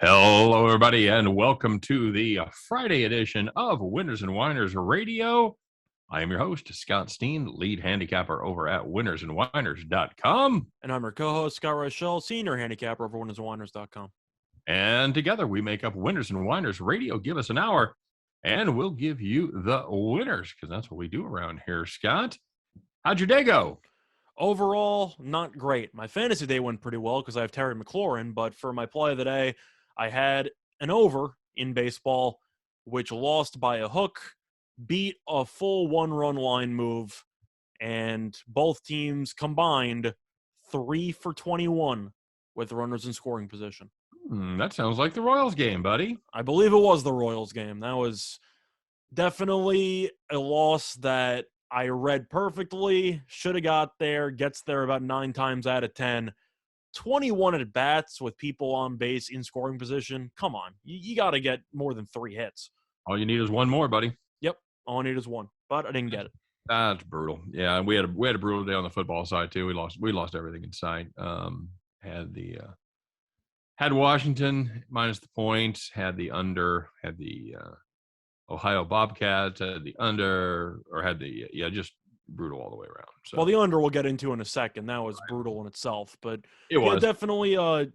Hello, everybody, and welcome to the Friday edition of Winners and Winers Radio. I am your host, Scott Steehn, lead handicapper over at winnersandwiners.com. And I'm your co-host, Scott Reichel, senior handicapper over winnersandwiners.com. And together we make up Winners and Winers Radio. Give us an hour, and we'll give you the winners, because that's what we do around here, Scott. How'd your day go? Overall, not great. My fantasy day went pretty well because I have Terry McLaurin, but for my play of the day, I had an over in baseball, which lost by a hook, beat a full one-run line move, and both teams combined 3 for 21 with runners in scoring position. That sounds like the Royals game, buddy. I believe it was the Royals game. That was definitely a loss that I read perfectly, should have got there, gets there about 9 times out of 10. 21 at bats with people on base in scoring position. Come on. You got to get more than 3 hits. All you need is one more, buddy. Yep. All I need is one, but I didn't get it. That's brutal. Yeah, we had a brutal day on the football side too. We lost everything in sight. Had Washington minus the points, had the under, had the Ohio Bobcats, had the under, or had the just brutal all the way around. So. Well, the under we'll get into in a second. That was brutal in itself, but it was definitely a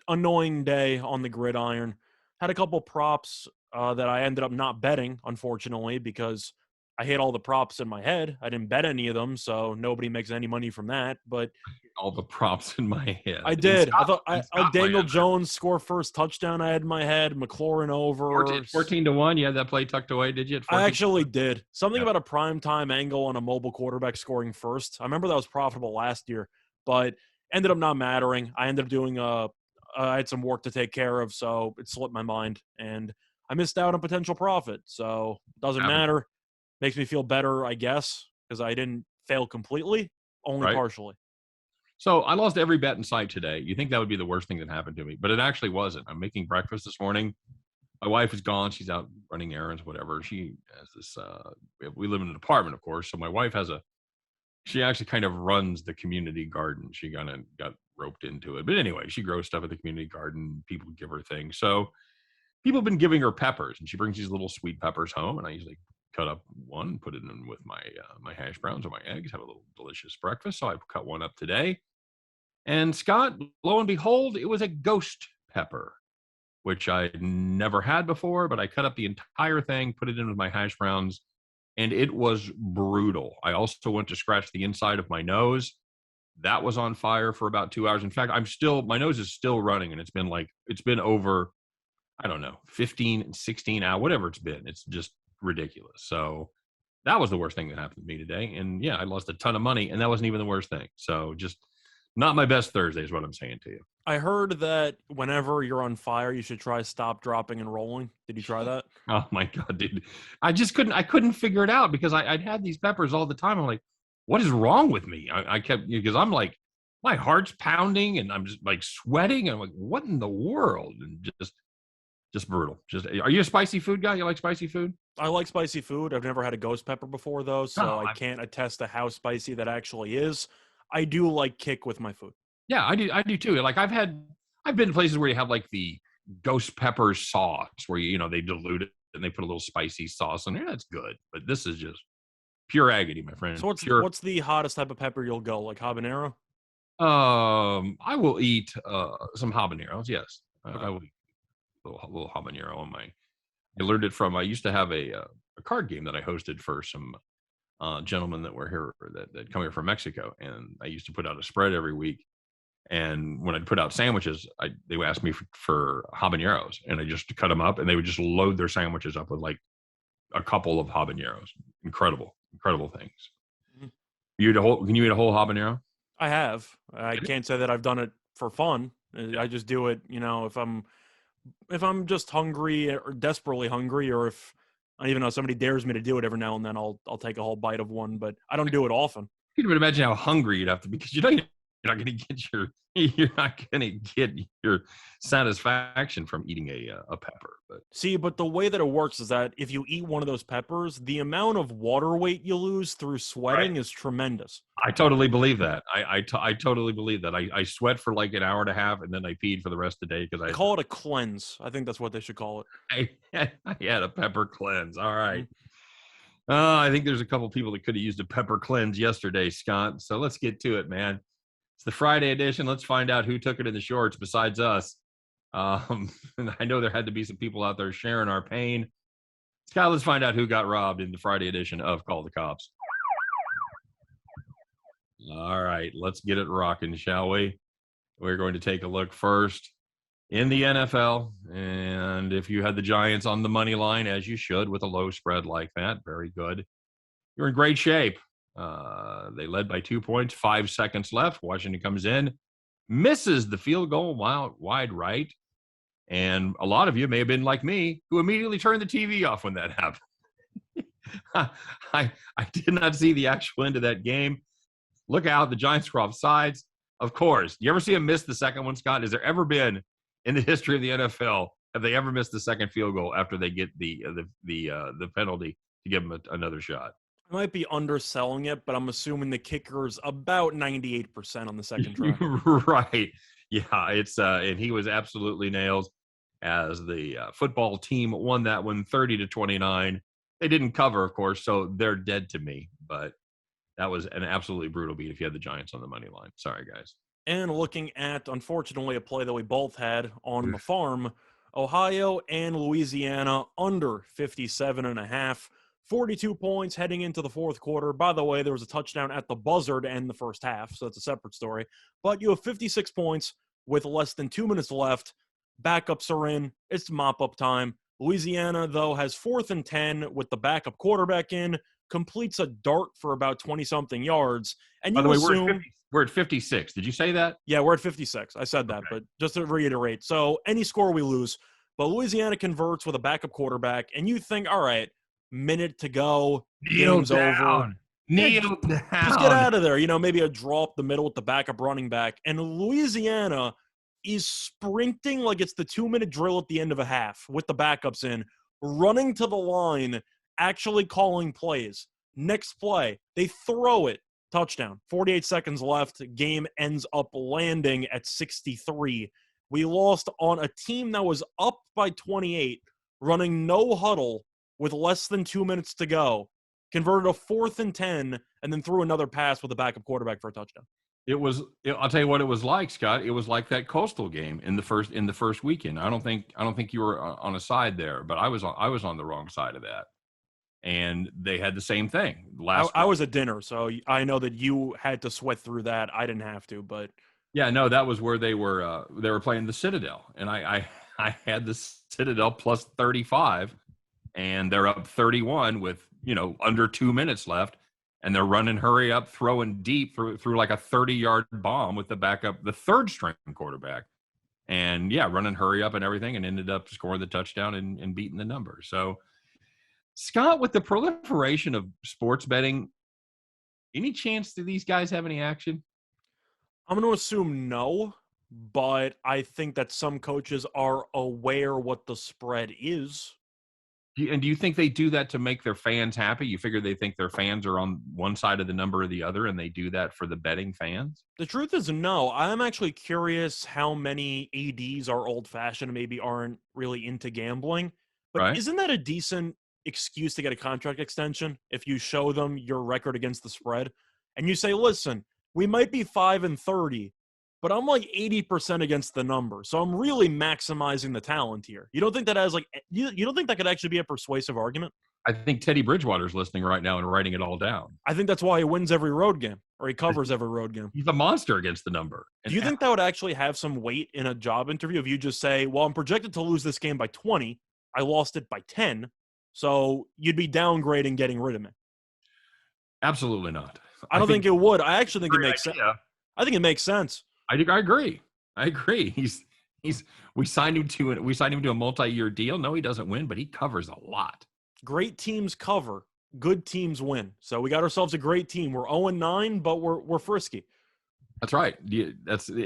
annoying day on the gridiron. Had a couple props that I ended up not betting, unfortunately, because I hit all the props in my head. I didn't bet any of them, so nobody makes any money from that. But all the props in my head. I did. I thought Daniel Jones score first touchdown. I had in my head McLaurin over 14-1. You had that play tucked away, did you? I actually did. Something about a primetime angle on a mobile quarterback scoring first. I remember that was profitable last year, but ended up not mattering. I ended up doing I had some work to take care of, so it slipped my mind, and I missed out on potential profit. So it doesn't matter. Makes me feel better, I guess, because I didn't fail completely, only partially. So I lost every bet in sight today. You think that would be the worst thing that happened to me, but it actually wasn't. I'm making breakfast this morning. My wife is gone. She's out running errands, whatever. She has this, we live in an apartment, of course. So my wife she actually kind of runs the community garden. She kind of got roped into it. But anyway, she grows stuff at the community garden. People give her things. So people have been giving her peppers, and she brings these little sweet peppers home, and I usually cut up one, put it in with my my hash browns or my eggs, have a little delicious breakfast. So I cut one up today. And Scott, lo and behold, it was a ghost pepper, which I never had before, but I cut up the entire thing, put it in with my hash browns, and it was brutal. I also went to scratch the inside of my nose. That was on fire for about 2 hours. In fact, my nose is still running, and it's been over, I don't know, 15, 16 hours, whatever it's been. It's just ridiculous. So that was the worst thing that happened to me today. And yeah, I lost a ton of money, and that wasn't even the worst thing. So just not my best Thursday is what I'm saying to you. I heard that whenever you're on fire, you should try stop, dropping, and rolling. Did you try that? Oh my God, dude. I couldn't figure it out because I'd had these peppers all the time. I'm like, what is wrong with me? I kept, because I'm like, my heart's pounding and I'm just like sweating. And I'm like, what in the world? And just brutal. Are you a spicy food guy? You like spicy food? I like spicy food. I've never had a ghost pepper before, though, so I can't attest to how spicy that actually is. I do like kick with my food. Yeah, I do too. Like I've been to places where you have like the ghost pepper sauce where they dilute it and they put a little spicy sauce in there. That's good, but this is just pure agony, my friend. So what's the hottest type of pepper you'll go? Like habanero? I will eat some habaneros. Yes, Okay. I will eat a little habanero on my. I learned it from. I used to have a card game that I hosted for some gentlemen that were here that come here from Mexico, and I used to put out a spread every week. And when I'd put out sandwiches, they would ask me for habaneros, and I just cut them up, and they would just load their sandwiches up with like a couple of habaneros. Incredible things. Mm-hmm. Can you eat a whole habanero? I have. I can't say that I've done it for fun. I just do it, if I'm just hungry or desperately hungry, or if I even know somebody dares me to do it every now and then, I'll take a whole bite of one, but I don't do it often. You can imagine how hungry you'd have to be, because you're not going to get your satisfaction from eating a pepper. But See, but the way that it works is that if you eat one of those peppers, the amount of water weight you lose through sweating is tremendous. I totally believe that. I totally believe that. I sweat for like an hour and a half, and then I peed for the rest of the day because They call it a cleanse. I think that's what they should call it. I had a pepper cleanse. All right. Mhm. I think there's a couple people that could have used a pepper cleanse yesterday, Scott. So let's get to it, man. It's the Friday edition. Let's find out who took it in the shorts besides us. And I know there had to be some people out there sharing our pain. Scott, let's find out who got robbed in the Friday edition of Call the Cops. All right, let's get it rocking, shall we? We're going to take a look first in the NFL. And if you had the Giants on the money line, as you should with a low spread like that, very good. You're in great shape. They led by 2 points, 5 seconds left. Washington comes in, misses the field goal wide right. And a lot of you may have been like me, who immediately turned the TV off when that happened. I did not see the actual end of that game. Look out, the Giants were offsides. Of course. You ever see them miss the second one, Scott? Has there ever been in the history of the NFL, have they ever missed the second field goal after they get the penalty to give them another shot? I might be underselling it, but I'm assuming the kicker's about 98% on the second try. Right. Yeah, it's and he was absolutely nails as the football team won that one 30-29. They didn't cover, of course, so they're dead to me, but that was an absolutely brutal beat if you had the Giants on the money line. Sorry, guys. And looking at, unfortunately, a play that we both had on the farm, Ohio and Louisiana under 57.5, 42 points heading into the fourth quarter. By the way, there was a touchdown at the buzzer to end the first half, so that's a separate story. But you have 56 points with less than 2 minutes left. Backups are in. It's mop-up time. Louisiana, though, has 4th and 10 with the backup quarterback in, completes a dart for about 20-something yards. And you By the way, assume we're at 56. Did you say that? Yeah, we're at 56. I said that, but just to reiterate. So any score we lose, but Louisiana converts with a backup quarterback, and you think, all right, minute to go, game's over. Kneel down. Just get out of there. Maybe a draw up the middle with the backup running back. And Louisiana is sprinting like it's the 2-minute drill at the end of a half with the backups in, running to the line, actually calling plays. Next play, they throw it. Touchdown. 48 seconds left. Game ends up landing at 63. We lost on a team that was up by 28, running no huddle with less than 2 minutes to go. Converted a 4th and 10, and then threw another pass with a backup quarterback for a touchdown. I'll tell you what it was like, Scott. It was like that Coastal game in the first weekend. I don't think you were on a side there, but I was on the wrong side of that. And they had the same thing. I was at dinner, so I know that you had to sweat through that. I didn't have to, but yeah, no, that was where they were playing the Citadel, and I had the Citadel plus 35, and they're up 31 with under 2 minutes left, and they're running hurry up, throwing deep through like a 30-yard bomb with the backup, the third string quarterback, and yeah, running hurry up and everything, and ended up scoring the touchdown and beating the number. So. Scott, with the proliferation of sports betting, any chance that these guys have any action? I'm going to assume no, but I think that some coaches are aware what the spread is. And do you think they do that to make their fans happy? You figure they think their fans are on one side of the number or the other, and they do that for the betting fans? The truth is no. I'm actually curious how many ADs are old-fashioned and maybe aren't really into gambling. But Right. Isn't that a decent excuse to get a contract extension if you show them your record against the spread and you say, listen, we might be 5-30, but I'm like 80% against the number, so I'm really maximizing the talent here. You don't think that has you don't think that could actually be a persuasive argument? I think Teddy Bridgewater's listening right now and writing it all down. I think that's why he wins every road game, or he covers every road game. He's a monster against the number. Do you think that would actually have some weight in a job interview if you just say, well, I'm projected to lose this game by 20, I lost it by 10, so you'd be downgrading getting rid of me? Absolutely not. I don't think it would. I actually think it makes sense. I think it makes sense. I agree. We signed him to a multi-year deal. No, he doesn't win, but he covers a lot. Great teams cover. Good teams win. So we got ourselves a great team. We're 0-9, but we're frisky. That's right. Do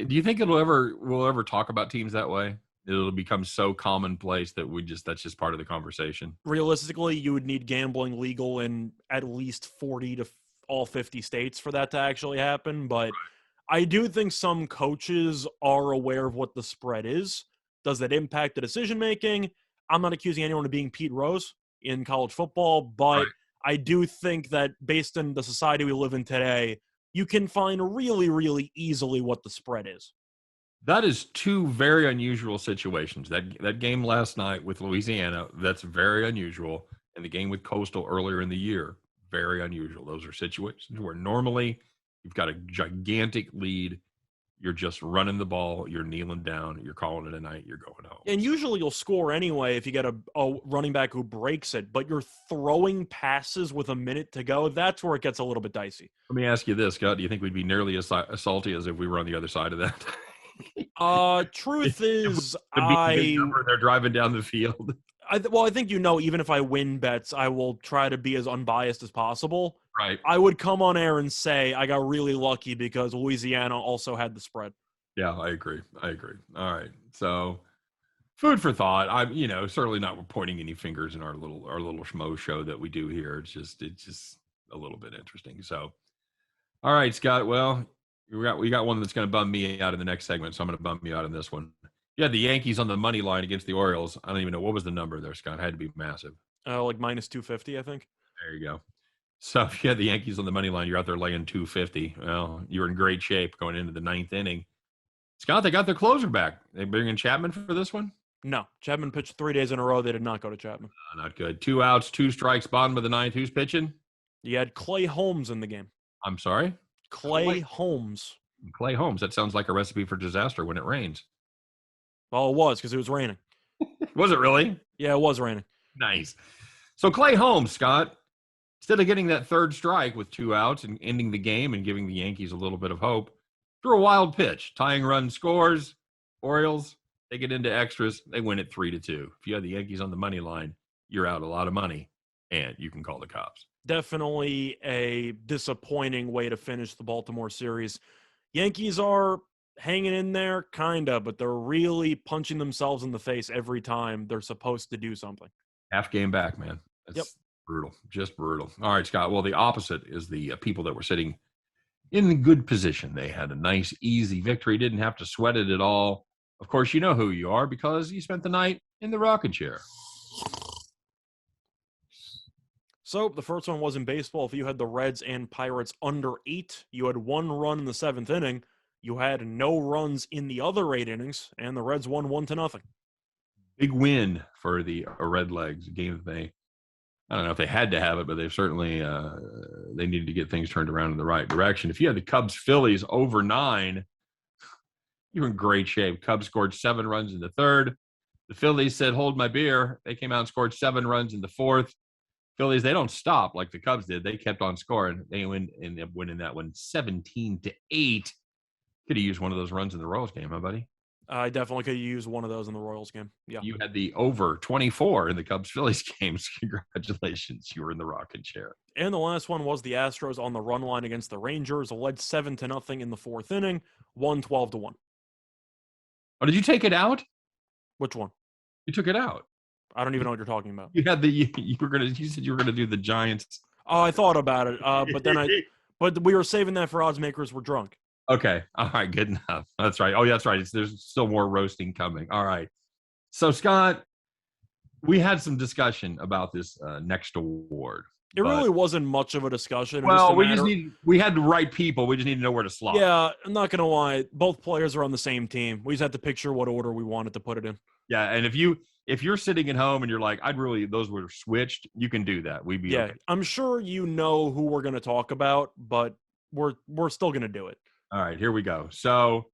you think we'll ever talk about teams that way? it'll become so commonplace that that's just part of the conversation. Realistically, you would need gambling legal in at least 40 to all 50 states for that to actually happen. But I do think some coaches are aware of what the spread is. Does that impact the decision making? I'm not accusing anyone of being Pete Rose in college football, but Right. I do think that based on the society we live in today, you can find really, really easily what the spread is. That is two very unusual situations. That game last night with Louisiana, that's very unusual. And the game with Coastal earlier in the year, very unusual. Those are situations where normally you've got a gigantic lead. You're just running the ball. You're kneeling down. You're calling it a night. You're going home. And usually you'll score anyway if you get a running back who breaks it, but you're throwing passes with a minute to go. That's where it gets a little bit dicey. Let me ask you this, Scott. Do you think we'd be nearly as salty as if we were on the other side of that? Truth is, they're driving down the field. I think even if I win bets, I will try to be as unbiased as possible. Right. I would come on air and say I got really lucky because Louisiana also had the spread. Yeah, I agree. All right. So, food for thought. I'm, certainly not pointing any fingers in our little schmo show that we do here. It's just a little bit interesting. So, all right, Scott. Well, we got one that's going to bum me out in the next segment, so I'm going to bum you out in this one. You had the Yankees on the money line against the Orioles. I don't even know what was the number there, Scott. It had to be massive. Like minus 250, I think. There you go. So if you had the Yankees on the money line, you're out there laying 250. Well, you were in great shape going into the ninth inning. Scott, they got their closer back. They bring in Chapman for this one? No. Chapman pitched 3 days in a row. They did not go to Chapman. Not good. 2 outs, 2 strikes, bottom of the ninth. Who's pitching? You had Clay Holmes in the game. I'm sorry? Clay Holmes. Clay Holmes. That sounds like a recipe for disaster when it rains. Well, it was because it was raining. Was it really? Yeah, it was raining. Nice. So Clay Holmes, Scott, instead of getting that third strike with 2 outs and ending the game and giving the Yankees a little bit of hope, threw a wild pitch. Tying run scores. Orioles, they get into extras. They win it 3-2. If you had the Yankees on the money line, you're out a lot of money, and you can call the cops. Definitely a disappointing way to finish the Baltimore series. Yankees are hanging in there, kind of, but they're really punching themselves in the face every time they're supposed to do something. Half game back, man. That's brutal. Just brutal. All right, Scott. Well, the opposite is the people that were sitting in a good position. They had a nice, easy victory. Didn't have to sweat it at all. Of course, you know who you are because you spent the night in the rocking chair. So the first one was in baseball. If you had the Reds and Pirates under 8, you had 1 run in the 7th inning. You had no runs in the other 8 innings, and the Reds won 1-0. Big win for the Redlegs. A game that I don't know if they had to have it, but they've certainly they needed to get things turned around in the right direction. If you had the Cubs-Phillies over 9, you're in great shape. Cubs scored 7 runs in the 3rd. The Phillies said, hold my beer. They came out and scored 7 runs in the 4th. Phillies, they don't stop like the Cubs did. They kept on scoring. They ended up winning that one 17-8. Could have used one of those runs in the Royals game, huh, buddy? I definitely could have used one of those in the Royals game. Yeah. You had the over 24 in the Cubs-Phillies games. Congratulations. You were in the rocking chair. And the last one was the Astros on the run line against the Rangers, led 7-0 in the 4th inning, won 12-1. Oh, did you take it out? Which one? You took it out. I don't even know what you're talking about. You had you said you were gonna do the Giants. Oh, I thought about it, but we were saving that for Oddsmakers. We're drunk. Okay, all right, good enough. That's right. Oh, yeah, that's right. There's still more roasting coming. All right. So Scott, we had some discussion about this next award. It really wasn't much of a discussion. Well, we had the right people. We just need to know where to slot. Yeah, I'm not gonna lie. Both players are on the same team. We just had to picture what order we wanted to put it in. Yeah, and if you're sitting at home and you're like, those were switched, you can do that. We'd be okay. I'm sure you know who we're going to talk about, but we're still going to do it. All right, here we go. So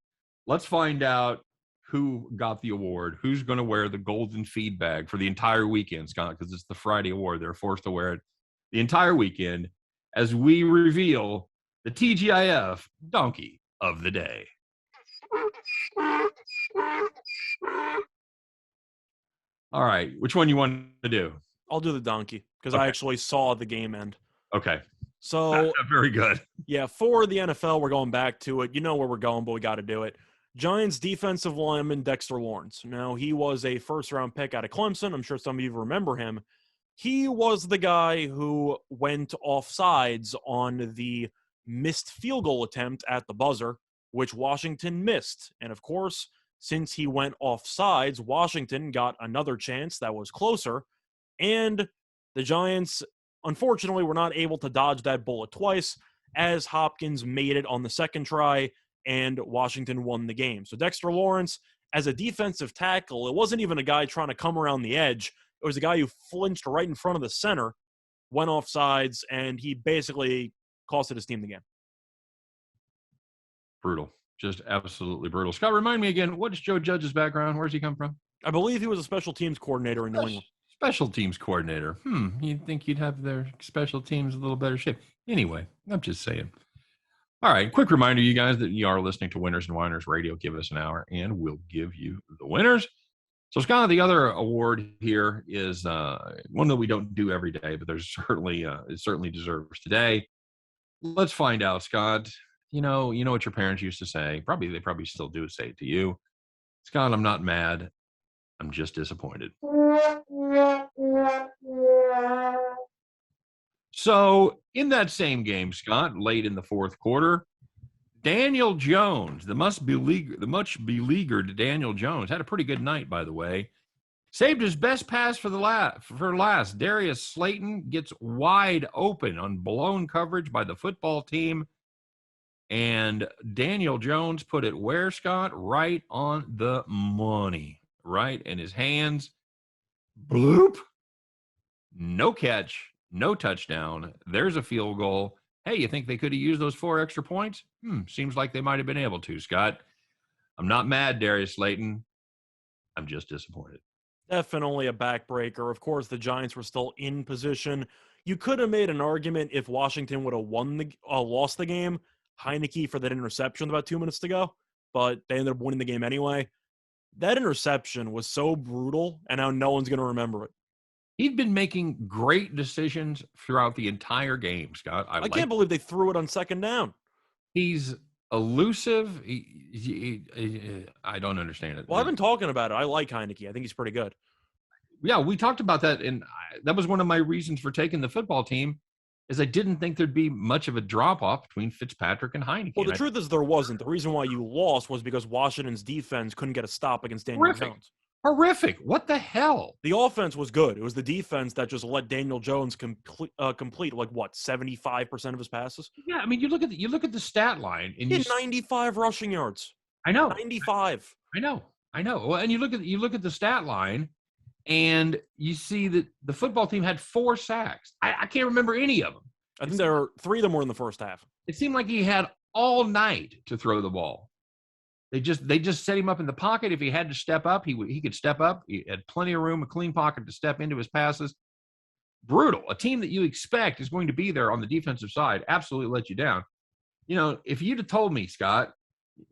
let's find out who got the award, who's going to wear the golden feed bag for the entire weekend, Scott, because it's the Friday award. They're forced to wear it the entire weekend as we reveal the TGIF Donkey of the Day. All right. Which one you want to do? I'll do the donkey because I actually saw the game end. Okay. So very good. Yeah, for the NFL, we're going back to it. You know where we're going, but we got to do it. Giants defensive lineman Dexter Lawrence. Now, he was a first-round pick out of Clemson. I'm sure some of you remember him. He was the guy who went offsides on the missed field goal attempt at the buzzer, which Washington missed. And of course, since he went offsides, Washington got another chance that was closer. And the Giants, unfortunately, were not able to dodge that bullet twice, as Hopkins made it on the second try, and Washington won the game. So Dexter Lawrence, as a defensive tackle, it wasn't even a guy trying to come around the edge. It was a guy who flinched right in front of the center, went offsides, and he basically costed his team the game. Brutal. Just absolutely brutal. Scott, remind me again, what is Joe Judge's background? Where's he come from? I believe he was a special teams coordinator in New England. Special teams coordinator. You'd think you'd have their special teams a little better shape. Anyway, I'm just saying. All right, quick reminder, you guys, that you are listening to Winners and Whiners Radio. Give us an hour, and we'll give you the winners. So, Scott, the other award here is one that we don't do every day, but there's certainly it certainly deserves today. Let's find out, Scott. You know what your parents used to say. They probably still do say it to you. Scott, I'm not mad. I'm just disappointed. So, in that same game, Scott, late in the fourth quarter, Daniel Jones, the much beleaguered Daniel Jones, had a pretty good night, by the way. Saved his best pass for last. Darius Slayton gets wide open on blown coverage by the football team. And Daniel Jones put it where, Scott? Right on the money. Right in his hands. Bloop. No catch. No touchdown. There's a field goal. Hey, you think they could have used those 4 extra points? Seems like they might have been able to, Scott. I'm not mad, Darius Slayton. I'm just disappointed. Definitely a backbreaker. Of course, the Giants were still in position. You could have made an argument if Washington would have lost the game. Heineke for that interception about 2 minutes to go, but they ended up winning the game anyway. That interception was so brutal, and now no one's going to remember it. He'd been making great decisions throughout the entire game, Scott. I can't believe they threw it on second down. He's elusive. I don't understand it. Well, I've been talking about it. I like Heineke. I think he's pretty good. Yeah, we talked about that, and that was one of my reasons for taking the football team, is I didn't think there'd be much of a drop-off between Fitzpatrick and Heineke. Well, the truth is there wasn't. The reason why you lost was because Washington's defense couldn't get a stop against Daniel Jones. Horrific. What the hell? The offense was good. It was the defense that just let Daniel Jones complete 75% of his passes. Yeah, I mean, you look at the stat line, and he had 95 rushing yards. I know. 95. I know. Well, and you look at the stat line, and you see that the football team had 4 sacks. I can't remember any of them. I think there were 3 of them were in the first half. It seemed like he had all night to throw the ball. They just set him up in the pocket. If he had to step up, he could step up. He had plenty of room, a clean pocket to step into his passes. Brutal. A team that you expect is going to be there on the defensive side absolutely let you down. If you'd have told me, Scott,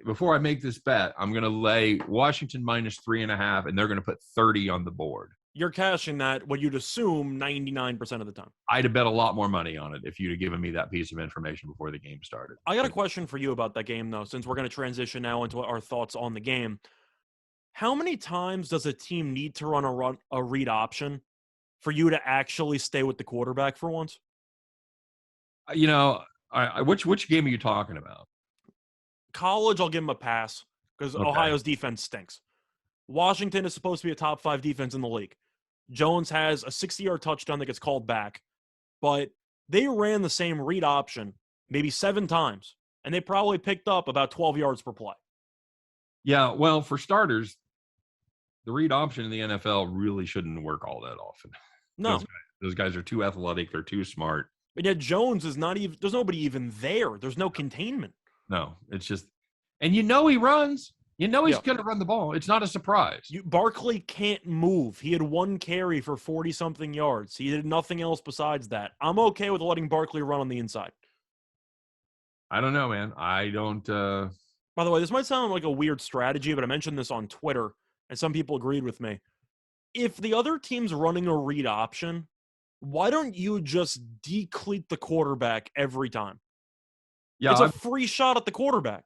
before I make this bet, I'm going to lay Washington minus 3.5, and they're going to put 30 on the board. You're cashing that what you'd assume 99% of the time. I'd have bet a lot more money on it if you'd have given me that piece of information before the game started. I got a question for you about that game, though, since we're going to transition now into our thoughts on the game. How many times does a team need to run a read option for you to actually stay with the quarterback for once? Which game are you talking about? College, I'll give them a pass because Ohio's defense stinks. Washington is supposed to be a top 5 defense in the league. Jones has a 60-yard touchdown that gets called back, but they ran the same read option maybe 7 times, and they probably picked up about 12 yards per play. Yeah, well, for starters, the read option in the NFL really shouldn't work all that often. No. Those guys are too athletic. They're too smart. But yet Jones is not even – there's nobody even there. There's no containment. No, it's just – and he runs. He's going to run the ball. It's not a surprise. Barkley can't move. He had 1 carry for 40-something yards. He did nothing else besides that. I'm okay with letting Barkley run on the inside. I don't know, man. I don't By the way, this might sound like a weird strategy, but I mentioned this on Twitter, and some people agreed with me. If the other team's running a read option, why don't you just decleat the quarterback every time? Yeah, it's a free shot at the quarterback.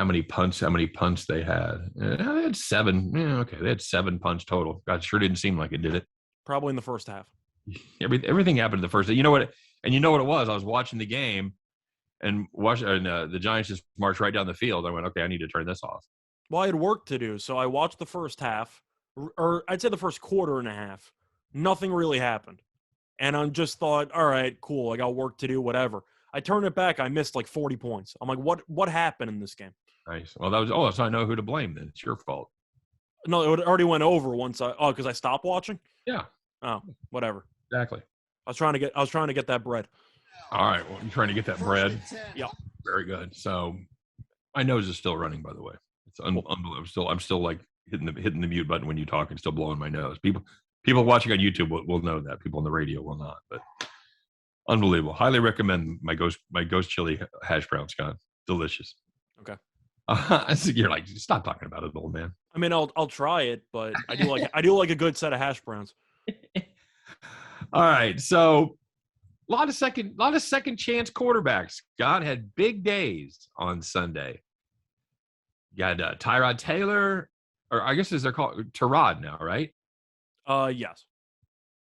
how many punts they had. They had 7. Yeah, okay, they had 7 punts total. God, sure didn't seem like it, did it? Probably in the first half. Everything happened in the first. You know what? And you know what it was? I was watching the game and the Giants just marched right down the field. I went, okay, I need to turn this off. Well, I had work to do, so I watched the first half, or I'd say the first quarter and a half. Nothing really happened. And I just thought, all right, cool, I got work to do, whatever. I turned it back, I missed like 40 points. I'm like, what happened in this game? Nice. Well, that was so I know who to blame then. It's your fault. No, it already went over once because I stopped watching? Yeah. Oh, whatever. Exactly. I was trying to get that bread. All right. Well, you're trying to get that bread. Yeah. Very good. So my nose is still running, by the way. It's unbelievable. I'm still like hitting the mute button when you talk and still blowing my nose. People watching on YouTube will know that. People on the radio will not. But unbelievable. Highly recommend my ghost chili hash brown, Scott. Delicious. Okay. You're like, stop talking about it, old man. I mean, I'll try it, but I do like a good set of hash browns. All right. So a lot of second chance quarterbacks. Scott had big days on Sunday. You got Tyrod Taylor, or I guess they're called Tyrod now, right? Yes.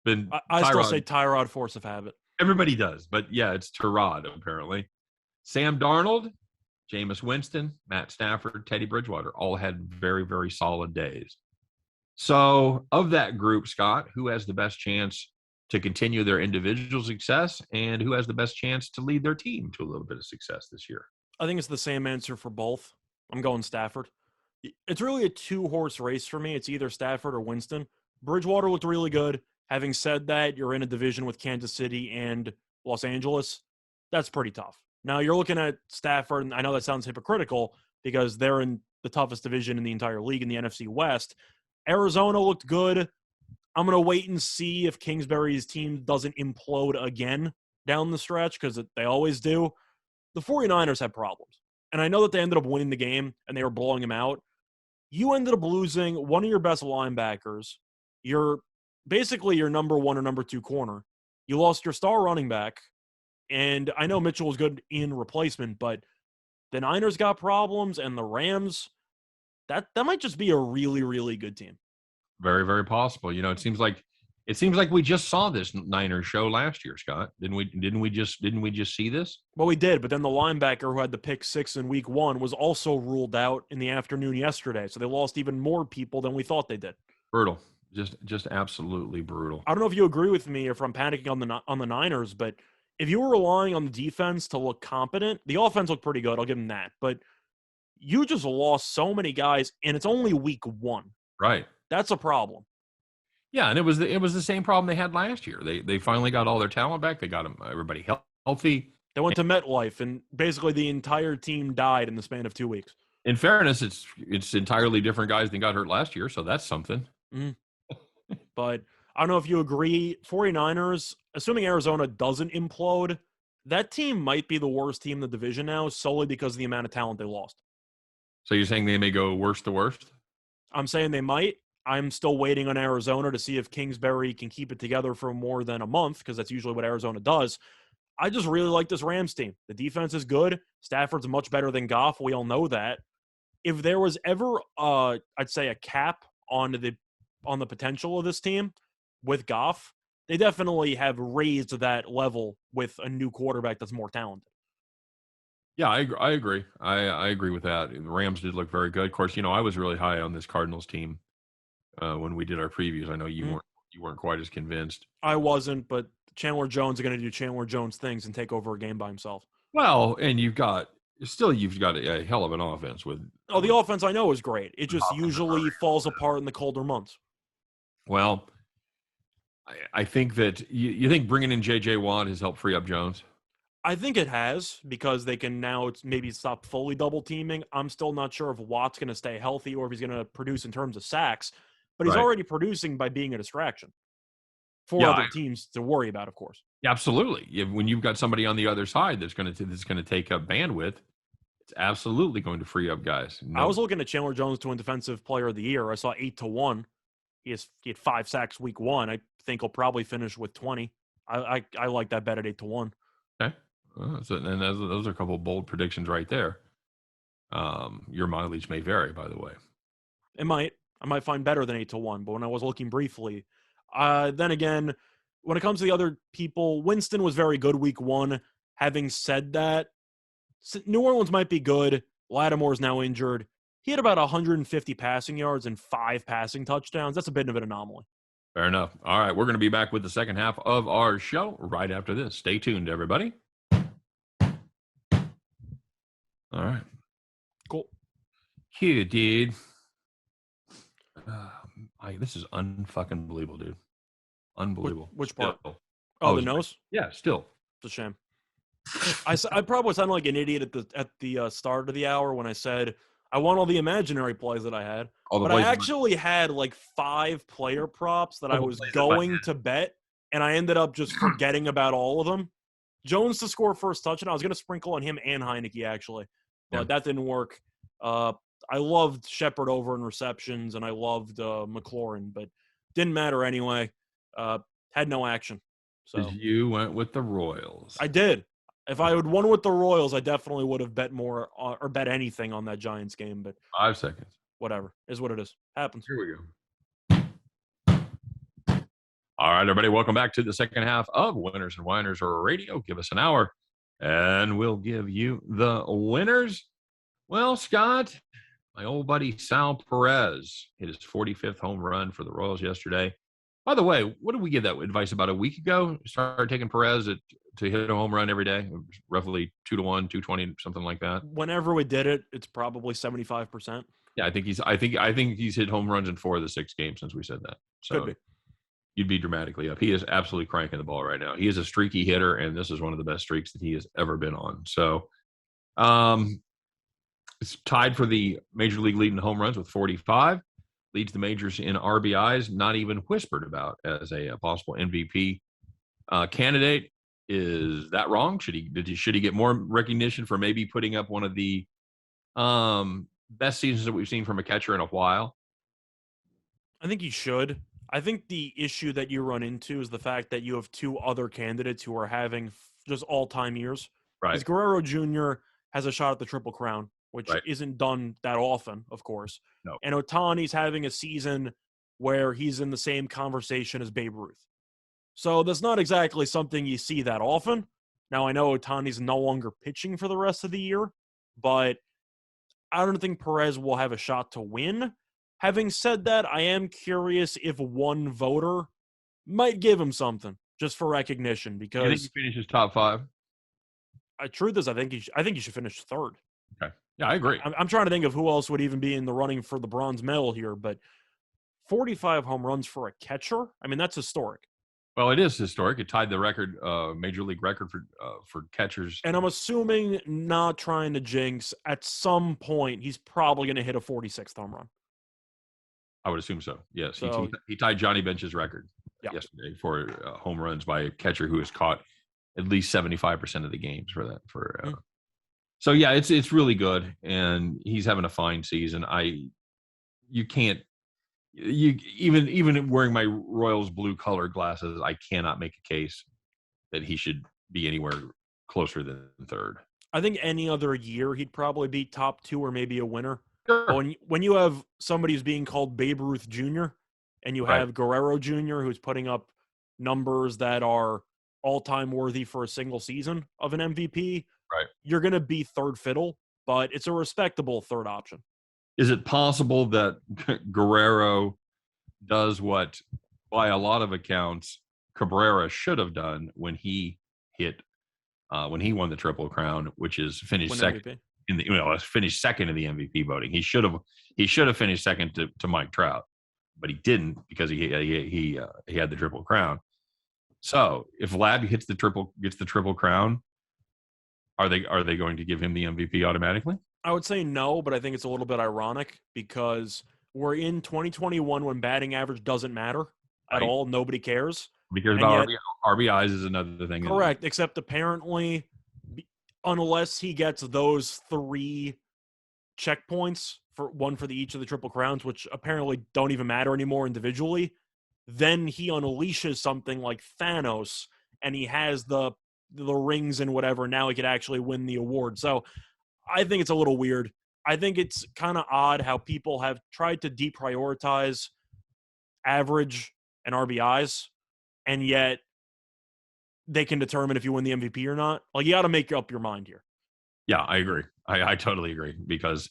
Been I still say Tyrod, force of habit. Everybody does, but yeah, it's Tyrod apparently. Sam Darnold, Jameis Winston, Matt Stafford, Teddy Bridgewater all had very, very solid days. So of that group, Scott, who has the best chance to continue their individual success and who has the best chance to lead their team to a little bit of success this year? I think it's the same answer for both. I'm going Stafford. It's really a 2-horse race for me. It's either Stafford or Winston. Bridgewater looked really good. Having said that, you're in a division with Kansas City and Los Angeles. That's pretty tough. Now, you're looking at Stafford, and I know that sounds hypocritical because they're in the toughest division in the entire league in the NFC West. Arizona looked good. I'm going to wait and see if Kingsbury's team doesn't implode again down the stretch because they always do. The 49ers had problems. And I know that they ended up winning the game and they were blowing them out. You ended up losing one of your best linebackers. Basically your number 1 or number 2 corner. You lost your star running back. And I know Mitchell was good in replacement, but the Niners got problems and the Rams, that might just be a really, really good team. Very, very possible. You know, it seems like we just saw this Niners show last year, Scott. Didn't we just see this? Well, we did, but then the linebacker who had the pick 6 in week 1 was also ruled out in the afternoon yesterday. So they lost even more people than we thought they did. Brutal. Just absolutely brutal. I don't know if you agree with me or if I'm panicking on the Niners, but if you were relying on the defense to look competent, the offense looked pretty good. I'll give them that. But you just lost so many guys, and it's only week 1. Right. That's a problem. Yeah, and it was the same problem they had last year. They finally got all their talent back. They got everybody healthy. They went to MetLife, and basically the entire team died in the span of 2 weeks. In fairness, it's entirely different guys than got hurt last year, so that's something. Mm-hmm. But I don't know if you agree. 49ers, assuming Arizona doesn't implode, that team might be the worst team in the division now solely because of the amount of talent they lost. So you're saying they may go worst to worst? I'm saying they might. I'm still waiting on Arizona to see if Kingsbury can keep it together for more than a month because that's usually what Arizona does. I just really like this Rams team. The defense is good. Stafford's much better than Goff. We all know that. If there was ever, I'd say, a cap on the potential of this team with Goff, they definitely have raised that level with a new quarterback that's more talented. Yeah, I agree. I agree with that. The Rams did look very good. Of course, I was really high on this Cardinals team when we did our previews. I know you weren't quite as convinced. I wasn't, but Chandler Jones is going to do Chandler Jones things and take over a game by himself. Well, and you've got a hell of an offense with. Oh, the offense I know is great. It just usually falls apart in the colder months. Well, I think that you think bringing in J.J. Watt has helped free up Jones. I think it has because they can now maybe stop fully double teaming. I'm still not sure if Watt's going to stay healthy or if he's going to produce in terms of sacks, but he's already producing by being a distraction for other teams to worry about, of course. Yeah, absolutely. When you've got somebody on the other side that's going to take up bandwidth, it's absolutely going to free up guys. I was looking at Chandler Jones to win Defensive Player of the Year. I saw 8-1. He had 5 sacks week 1. I think he'll probably finish with 20. I like that bet at 8-1. Okay. And those are a couple of bold predictions right there. Your mileage may vary, by the way. It might. I might find better than 8-1, but when I was looking briefly, then again, when it comes to the other people, Winston was very good week 1. Having said that, New Orleans might be good. Lattimore's now injured. He had about 150 passing yards and 5 passing touchdowns. That's a bit of an anomaly. Fair enough. All right, we're going to be back with the second half of our show right after this. Stay tuned, everybody. All right. Cool. Cute, dude. This is unfucking believable, dude. Unbelievable. Which part? Still. Oh, the nose? Yeah, still. It's a shame. I probably sounded like an idiot at the start of the hour when I said I want all the imaginary plays that I had. But I actually had like 5 player props that I was going to bet, and I ended up just forgetting about all of them. Jones to score first touchdown. I was going to sprinkle on him and Heineke, actually, but that didn't work. I loved Shepard over in receptions, and I loved McLaurin, but didn't matter anyway. Had no action. So you went with the Royals. I did. If I had won with the Royals, I definitely would have bet more or bet anything on that Giants game. But 5 seconds. Whatever. Is what it is. Happens. Here we go. All right, everybody. Welcome back to the second half of Winners and Winers Radio. Give us an hour, and we'll give you the winners. Well, Scott, my old buddy Sal Perez hit his 45th home run for the Royals yesterday. By the way, what did we give that advice about a week ago? Started taking Perez to hit a home run every day, roughly 2-1, 220, something like that. Whenever we did it, it's probably 75%. Yeah, I think he's hit home runs in 4 of the 6 games since we said that. So could be. You'd be dramatically up. He is absolutely cranking the ball right now. He is a streaky hitter, and this is one of the best streaks that he has ever been on. So, it's tied for the major league lead in home runs with 45. Leads the majors in RBIs, not even whispered about as a possible MVP candidate. Is that wrong? Should he get more recognition for maybe putting up one of the best seasons that we've seen from a catcher in a while? I think he should. I think the issue that you run into is the fact that you have 2 other candidates who are having just all-time years. Right. Because Guerrero Jr. has a shot at the Triple Crown, which isn't done that often, of course. No. And Ohtani's having a season where he's in the same conversation as Babe Ruth. So that's not exactly something you see that often. Now, I know Ohtani's no longer pitching for the rest of the year, but I don't think Perez will have a shot to win. Having said that, I am curious if one voter might give him something just for recognition. Because you think he finishes top 5? Truth is, I think he should finish 3rd. Okay. Yeah, I agree. I'm trying to think of who else would even be in the running for the bronze medal here, but 45 home runs for a catcher? I mean, that's historic. Well, it is historic. It tied the record, major league record for catchers. And I'm assuming, not trying to jinx, at some point he's probably going to hit a 46th home run. I would assume so. Yes, so, he tied Johnny Bench's record yesterday for home runs by a catcher who has caught at least 75% of the games for that. So yeah, it's really good, and he's having a fine season. Even wearing my Royals blue color glasses, I cannot make a case that he should be anywhere closer than 3rd. I think any other year he'd probably be top 2 or maybe a winner. Sure. But when you have somebody who's being called Babe Ruth Jr. and you have Guerrero Jr. who's putting up numbers that are all-time worthy for a single season of an MVP, you're going to be 3rd fiddle, but it's a respectable 3rd option. Is it possible that Guerrero does what, by a lot of accounts, Cabrera should have done when he won the Triple Crown, which is finished second finished second in the MVP voting. He should have finished second to Mike Trout, but he didn't because he had the Triple Crown. So if Vlad gets the Triple Crown, are they going to give him the MVP automatically? I would say no, but I think it's a little bit ironic because we're in 2021 when batting average doesn't matter at all. Nobody cares. Because about RBIs is another thing. Correct, except apparently, unless he gets those 3 checkpoints, for each of the Triple Crowns, which apparently don't even matter anymore individually, then he unleashes something like Thanos, and he has the rings and whatever. Now he could actually win the award. So I think it's a little weird. I think it's kind of odd how people have tried to deprioritize average and RBIs, and yet they can determine if you win the MVP or not. Like, you got to make up your mind here. Yeah, I agree. I totally agree, because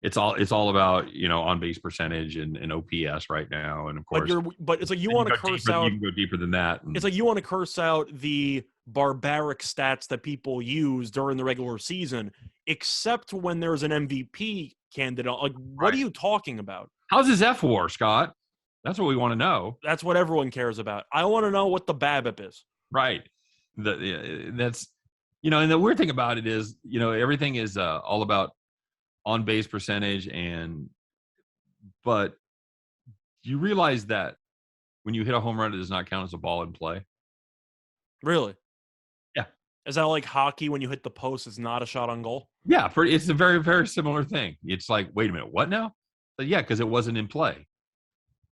it's all about, on base percentage and OPS right now, and of course, but it's like you want to curse out. You can go deeper than that. It's like you want to curse out the barbaric stats that people use during the regular season, except when there's an MVP candidate. Like, what are you talking about? How's his F-WAR, Scott? That's what we want to know. That's what everyone cares about. I want to know what the BABIP is. Right. That's, and the weird thing about it is, everything is all about on base percentage, but you realize that when you hit a home run, it does not count as a ball in play. Really? Yeah. Is that like hockey when you hit the post, it's not a shot on goal? Yeah, it's a very, very similar thing. It's like, wait a minute, what now? But yeah, because it wasn't in play.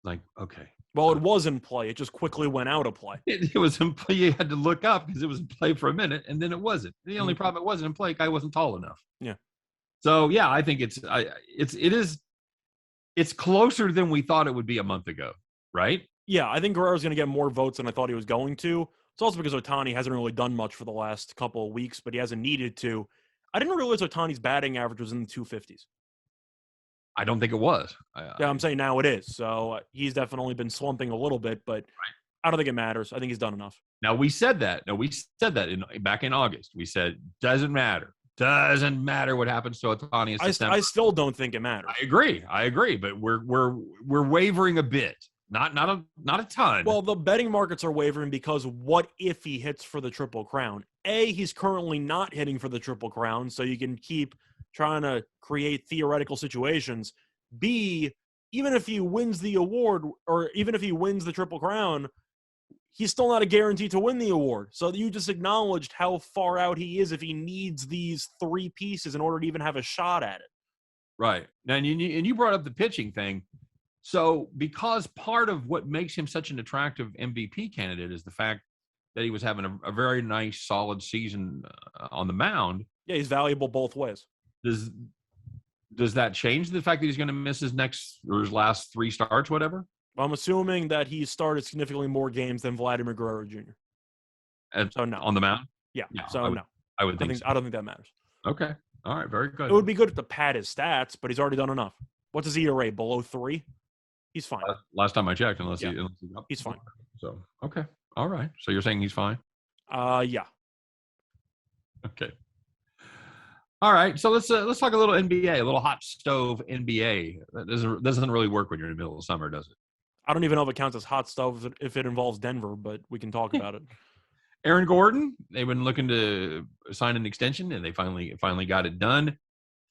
Like, okay. Well, it was in play. It just quickly went out of play. It was in play. You had to look up because it was in play for a minute, and then it wasn't. The only problem, it wasn't in play. Guy wasn't tall enough. Yeah. So yeah, I think it's closer than we thought it would be a month ago, right? Yeah, I think Guerrero's going to get more votes than I thought he was going to. It's also because Ohtani hasn't really done much for the last couple of weeks, but he hasn't needed to. I didn't realize Ohtani's batting average was in the 250s. I don't think it was. Yeah, I'm saying now it is. So he's definitely been slumping a little bit, but I don't think it matters. I think he's done enough. Now, we said that. Back in August. We said, doesn't matter. Doesn't matter what happens to Ohtani in September. I still don't think it matters. I agree, but we're wavering a bit. Not a ton. Well, the betting markets are wavering because what if he hits for the Triple Crown? A, he's currently not hitting for the Triple Crown, so you can keep trying to create theoretical situations. B, even if he wins the award, or even if he wins the Triple Crown, he's still not a guarantee to win the award. So you just acknowledged how far out he is if he needs these three pieces in order to even have a shot at it. Right. And you brought up the pitching thing. So because part of what makes him such an attractive MVP candidate is the fact that he was having a very nice, solid season on the mound. Yeah, he's valuable both ways. Does that change the fact that he's going to miss his last three starts, whatever? I'm assuming that he started significantly more games than Vladimir Guerrero Jr. So no. On the mound? Yeah. No. I would think so. I don't think that matters. Okay. All right. Very good. It would be good to pad his stats, but he's already done enough. What's his ERA? Below 3? He's fine. Last time I checked, unless he's fine. So okay. All right. So you're saying he's fine? Yeah. Okay. All right, so let's talk a little NBA, a little hot stove NBA. That doesn't really work when you're in the middle of summer, does it? I don't even know if it counts as hot stove if it involves Denver, but we can talk about it. Aaron Gordon, they've been looking to sign an extension, and they finally got it done.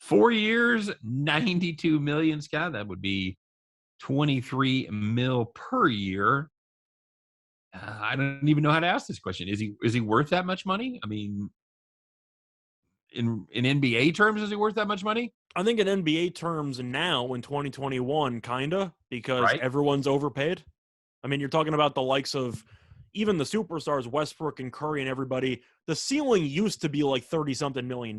4 years, $92 million, Scott. That would be $23 million per year. I don't even know how to ask this question. Is he worth that much money? I mean, in NBA terms, is he worth that much money? I think in NBA terms now in 2021, kinda, because everyone's overpaid. I mean, you're talking about the likes of even the superstars, Westbrook and Curry and everybody. The ceiling used to be like $30-something million.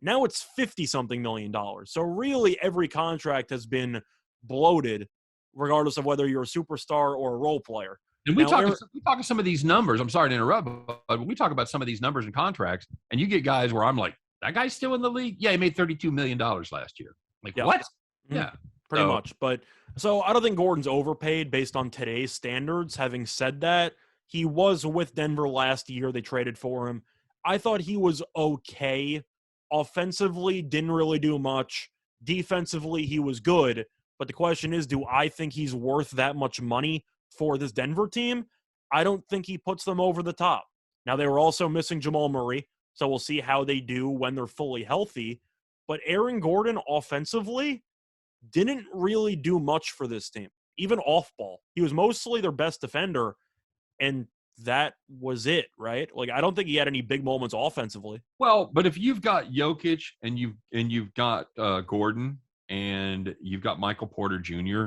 Now it's $50-something million. So really every contract has been bloated, regardless of whether you're a superstar or a role player. And we talk some of these numbers. I'm sorry to interrupt, but we talk about some of these numbers and contracts, and you get guys where I'm like, that guy's still in the league? Yeah, he made $32 million last year. Like, what? Mm-hmm. Yeah. Pretty much. But so I don't think Gordon's overpaid based on today's standards. Having said that, he was with Denver last year. They traded for him. I thought he was okay. Offensively, didn't really do much. Defensively, he was good. But the question is, do I think he's worth that much money for this Denver team? I don't think he puts them over the top. Now, they were also missing Jamal Murray, so we'll see how they do when they're fully healthy. But Aaron Gordon, offensively, didn't really do much for this team, even off ball. He was mostly their best defender, and that was it, right? Like, I don't think he had any big moments offensively. Well, but if you've got Jokic and you've got Gordon and you've got Michael Porter Jr.,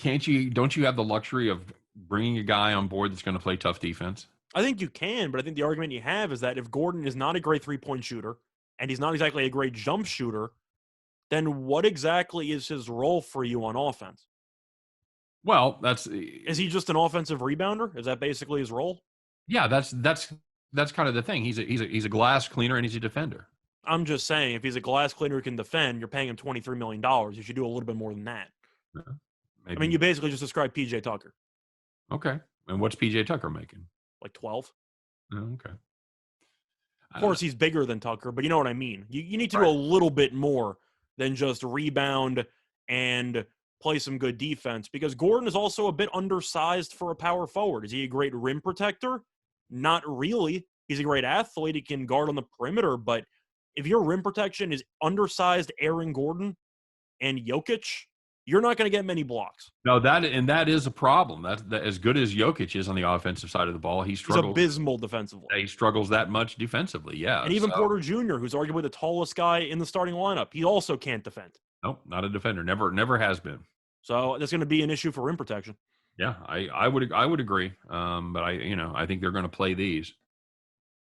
don't you have the luxury of bringing a guy on board that's going to play tough defense? I think you can, but I think the argument you have is that if Gordon is not a great three-point shooter and he's not exactly a great jump shooter, then what exactly is his role for you on offense? Well, Is he just an offensive rebounder? Is that basically his role? yeah, that's kind of the thing. He's a glass cleaner and he's a defender. I'm just saying, if he's a glass cleaner who can defend, you're paying him $23 million. You should do a little bit more than that. Yeah, I mean, you basically just described PJ Tucker. Okay. And what's PJ Tucker making? Like 12. Oh, okay. Of course, he's bigger than Tucker, but you know what I mean. You need to do Right. a little bit more than just rebound and play some good defense, because Gordon is also a bit undersized for a power forward. Is he a great rim protector? Not really. He's a great athlete. He can guard on the perimeter, but if your rim protection is undersized Aaron Gordon and Jokic, you're not going to get many blocks. No, that is a problem. That as good as Jokic is on the offensive side of the ball, he struggles. He's abysmal defensively. He struggles that much defensively, yeah. And even Porter Jr., who's arguably the tallest guy in the starting lineup, he also can't defend. Nope, not a defender. Never has been. So that's going to be an issue for rim protection. Yeah, I would agree. But I think they're going to play these.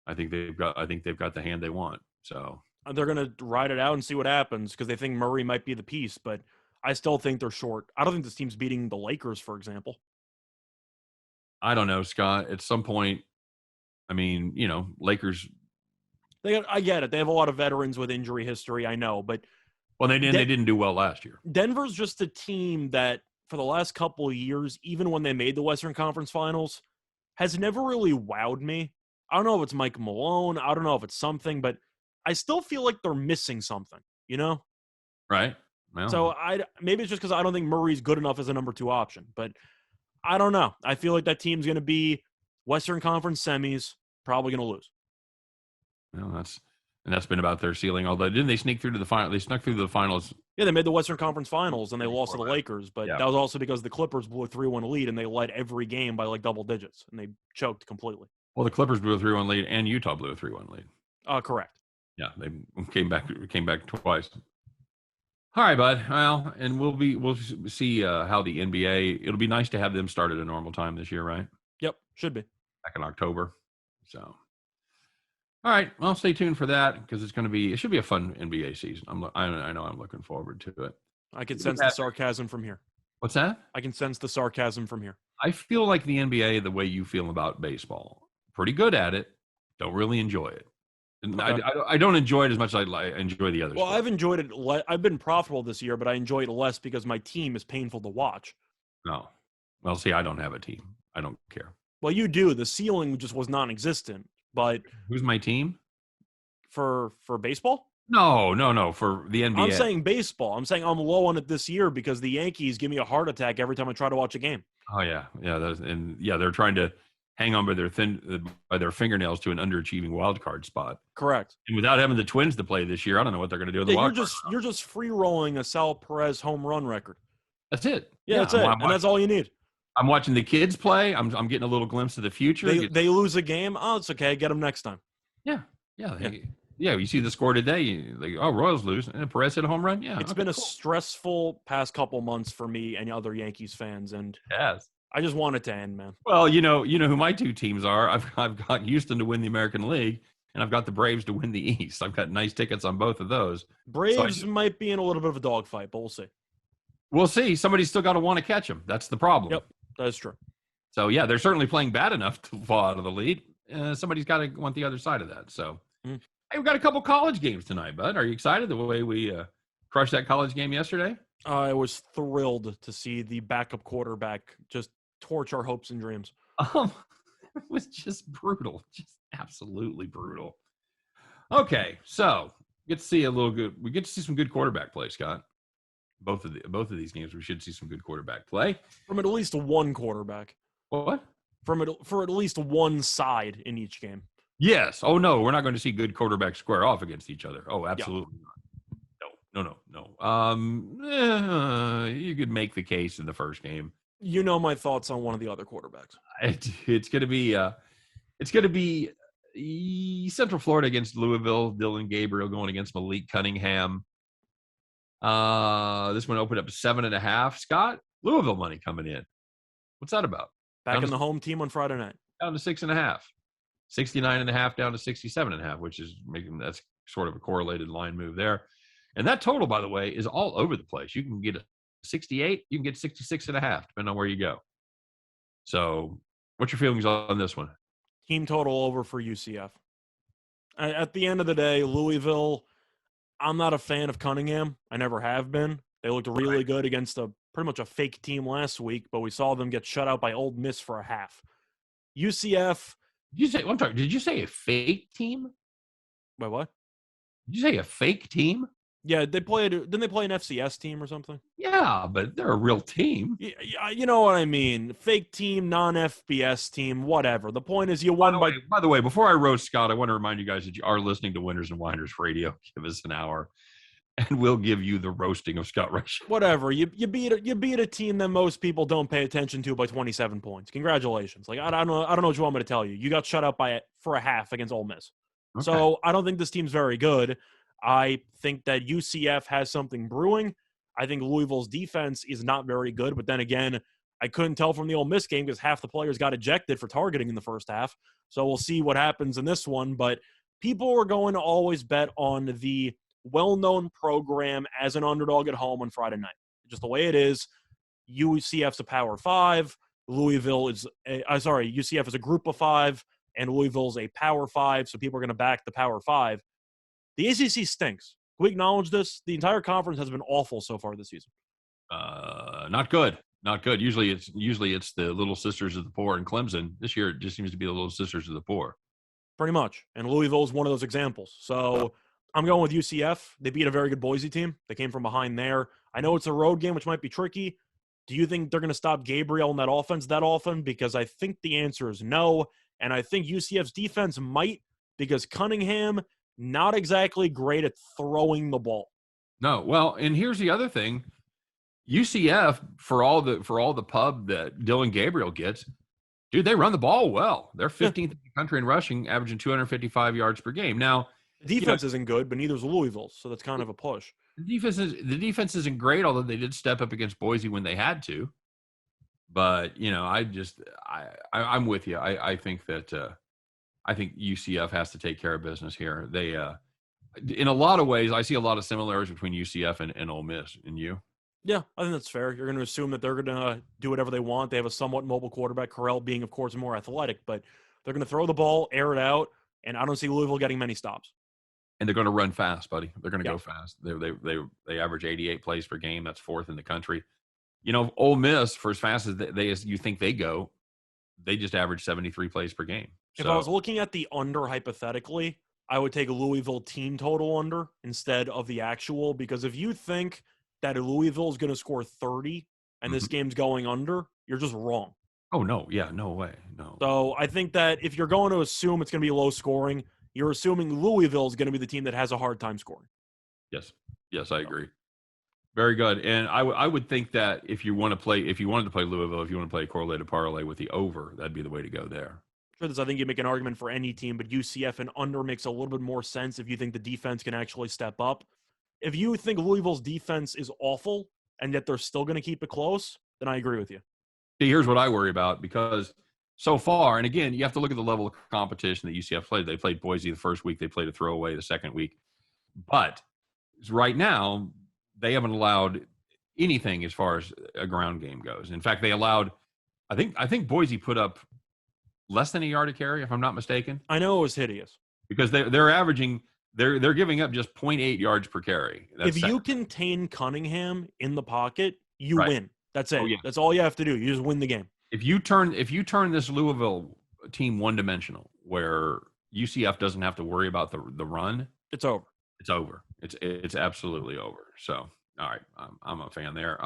I think they've got the hand they want. So they're going to ride it out and see what happens, because they think Murray might be the piece, but I still think they're short. I don't think this team's beating the Lakers, for example. I don't know, Scott. At some point, I mean, Lakers. I get it. They have a lot of veterans with injury history. I know, but they didn't do well last year. Denver's just a team that, for the last couple of years, even when they made the Western Conference Finals, has never really wowed me. I don't know if it's Mike Malone. I don't know if it's something, but I still feel like they're missing something. Right. Well, so maybe it's just because I don't think Murray's good enough as a number 2 option, but I don't know. I feel like that team's going to be Western Conference semis, probably going to lose. Well, that's been about their ceiling. Although, didn't they sneak through to the final? They snuck through to the finals. Yeah, they made the Western Conference Finals and they lost to the Lakers, but that was also because the Clippers blew a 3-1 lead and they led every game by like double digits and they choked completely. Well, the Clippers blew a 3-1 lead and Utah blew a 3-1 lead. Correct. Yeah, they came back twice. All right, bud. Well, and we'll see how the NBA. It'll be nice to have them start at a normal time this year, right? Yep, should be back in October. So, all right. Well, stay tuned for that because it should be a fun NBA season. I know I'm looking forward to it. I can sense the sarcasm from here. What's that? I can sense the sarcasm from here. I feel like the NBA, the way you feel about baseball, pretty good at it. Don't really enjoy it. And okay. I don't enjoy it as much as I enjoy the others. Well, I've enjoyed it. I've been profitable this year, but I enjoy it less because my team is painful to watch. No. Well, see, I don't have a team. I don't care. Well, you do. The ceiling just was non-existent. But who's my team? For baseball? No. For the NBA. I'm saying baseball. I'm saying I'm low on it this year because the Yankees give me a heart attack every time I try to watch a game. Oh yeah. They're trying to hang on by their fingernails to an underachieving wild card spot. Correct. And without having the Twins to play this year, I don't know what they're going to do with the wild card. You're just free rolling a Sal Perez home run record. That's it. Yeah, that's it. And that's all you need. I'm watching the kids play. I'm getting a little glimpse of the future. They lose a game. Oh, it's okay. Get them next time. Yeah. You see the score today. Royals lose, and Perez hit a home run. Yeah, it's been a stressful past couple months for me and other Yankees fans, and yes. I just want it to end, man. Well, you know who my two teams are. I've got Houston to win the American League, and I've got the Braves to win the East. I've got nice tickets on both of those. Braves might be in a little bit of a dogfight, but we'll see. We'll see. Somebody's still got to want to catch them. That's the problem. Yep, that's true. So yeah, they're certainly playing bad enough to fall out of the lead. Somebody's got to want the other side of that. So, Hey, we've got a couple college games tonight, bud. Are you excited the way we crushed that college game yesterday? I was thrilled to see the backup quarterback just torch our hopes and dreams. It was just brutal, just absolutely brutal. Okay, so we get to see some good quarterback play, Scott. Both of these games, we should see some good quarterback play from at least one quarterback. What? For at least one side in each game. Yes. Oh no, we're not going to see good quarterbacks square off against each other. Oh, absolutely not. No. You could make the case in the first game. You know my thoughts on one of the other quarterbacks. It's going to be Central Florida against Louisville. Dylan Gabriel going against Malik Cunningham. This one opened up to 7.5. Scott, Louisville money coming in. What's that about? Back in the home team on Friday night. Down to 6.5. 69.5 down to 67.5, which is that's sort of a correlated line move there. And that total, by the way, is all over the place. You can get a 68, you can get 66.5, depending on where you go. So what's your feelings on this one? Team total over for UCF. At the end of the day, Louisville, I'm not a fan of Cunningham. I never have been. They looked really good against pretty much a fake team last week, but we saw them get shut out by Ole Miss for a half. UCF. Did you say a fake team? Wait, what? Did you say a fake team? Yeah, didn't they play an FCS team or something? Yeah, but they're a real team. Yeah, you know what I mean. Fake team, non-FBS team, whatever. The point is you won by the way, before I roast Scott, I want to remind you guys that you are listening to Winners and Whiners Radio. Give us an hour, and we'll give you the roasting of Scott Reichel. Whatever. You beat a team that most people don't pay attention to by 27 points. Congratulations. Like I don't know what you want me to tell you. You got shut out for a half against Ole Miss. Okay. So I don't think this team's very good. I think that UCF has something brewing. I think Louisville's defense is not very good. But then again, I couldn't tell from the Ole Miss game because half the players got ejected for targeting in the first half. So we'll see what happens in this one. But people are going to always bet on the well-known program as an underdog at home on Friday night. Just the way it is. UCF's a Power 5. UCF is a Group of 5, and Louisville's a Power 5. So people are going to back the Power 5. The ACC stinks. Can we acknowledge this? The entire conference has been awful so far this season. Not good. Not good. Usually it's the little sisters of the poor in Clemson. This year it just seems to be the little sisters of the poor. Pretty much. And Louisville is one of those examples. So I'm going with UCF. They beat a very good Boise team. They came from behind there. I know it's a road game, which might be tricky. Do you think they're going to stop Gabriel in that offense that often? Because I think the answer is no. And I think UCF's defense might, because Cunningham – not exactly great at throwing the ball. No, well, and here's the other thing. UCF, for all the pub that Dylan Gabriel gets, dude, they run the ball well. They're 15th in the country in rushing, averaging 255 yards per game. Now, the defense isn't good, but neither is Louisville, so that's kind of a push. The defense isn't great, although they did step up against Boise when they had to. But I'm with you. I think that. I think UCF has to take care of business here. They, in a lot of ways, I see a lot of similarities between UCF and Ole Miss. And you? Yeah, I think that's fair. You're going to assume that they're going to do whatever they want. They have a somewhat mobile quarterback, Corral being, of course, more athletic. But they're going to throw the ball, air it out, and I don't see Louisville getting many stops. And they're going to run fast, buddy. They're going to go fast. They average 88 plays per game. That's 4th in the country. You know, Ole Miss, for as fast as you think they go, they just average 73 plays per game. If I was looking at the under hypothetically, I would take a Louisville team total under instead of the actual, because if you think that Louisville is going to score 30 and this game's going under, you're just wrong. Oh, no. Yeah, no way. No. So I think that if you're going to assume it's going to be low scoring, you're assuming Louisville is going to be the team that has a hard time scoring. Yes. Yes, I agree. Very good. And I would think that if you wanted to play Louisville, if you want to play a correlated parlay with the over, that'd be the way to go there. I think you make an argument for any team, but UCF and under makes a little bit more sense if you think the defense can actually step up. If you think Louisville's defense is awful and yet they're still going to keep it close, then I agree with you. See, here's what I worry about, because so far, and again, you have to look at the level of competition that UCF played. They played Boise the first week. They played a throwaway the second week. But right now, they haven't allowed anything as far as a ground game goes. In fact, they allowed, I think Boise put up less than a yard a carry, if I'm not mistaken. I know it was hideous. Because they're averaging, they're giving up just 0.8 yards per carry. If you contain Cunningham in the pocket, you win. That's it. Oh, yeah. That's all you have to do. You just win the game. If you turn this Louisville team one-dimensional, where UCF doesn't have to worry about the run, it's over. It's over. It's absolutely over. So, all right, I'm a fan there.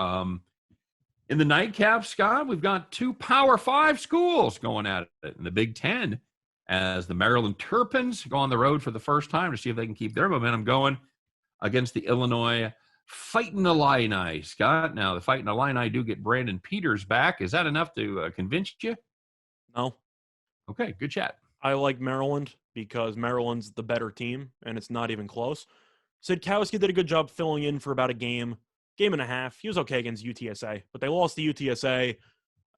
In the nightcap, Scott, we've got 2 Power 5 schools going at it in the Big Ten, as the Maryland Terrapins go on the road for the first time to see if they can keep their momentum going against the Illinois Fighting Illini. Scott, now the Fighting Illini do get Brandon Peters back. Is that enough to convince you? No. Okay, good chat. I like Maryland because Maryland's the better team, and it's not even close. Sidkowski did a good job filling in for about a game and a half. He was okay against UTSA, but they lost to UTSA.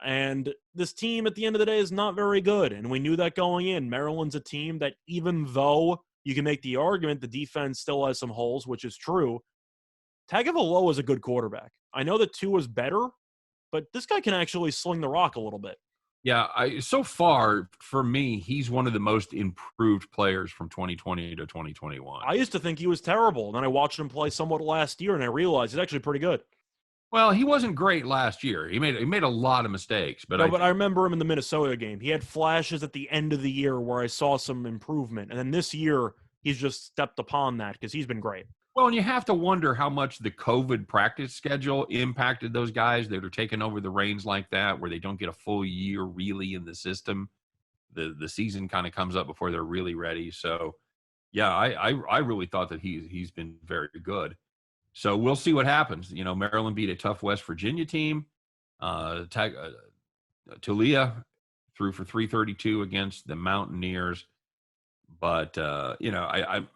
And this team at the end of the day is not very good. And we knew that going in. Maryland's a team that, even though you can make the argument the defense still has some holes, which is true. Tagovailoa is a good quarterback. I know that Tua is better, but this guy can actually sling the rock a little bit. Yeah, so far, for me, he's one of the most improved players from 2020 to 2021. I used to think he was terrible, and then I watched him play somewhat last year, and I realized he's actually pretty good. Well, he wasn't great last year. He made a lot of mistakes. But I remember him in the Minnesota game. He had flashes at the end of the year where I saw some improvement. And then this year, he's just stepped upon that because he's been great. Well, and you have to wonder how much the COVID practice schedule impacted those guys that are taking over the reins like that, where they don't get a full year really in the system. The season kind of comes up before they're really ready. So, yeah, I really thought that he's been very good. So we'll see what happens. You know, Maryland beat a tough West Virginia team. Tulia threw for 332 against the Mountaineers. But I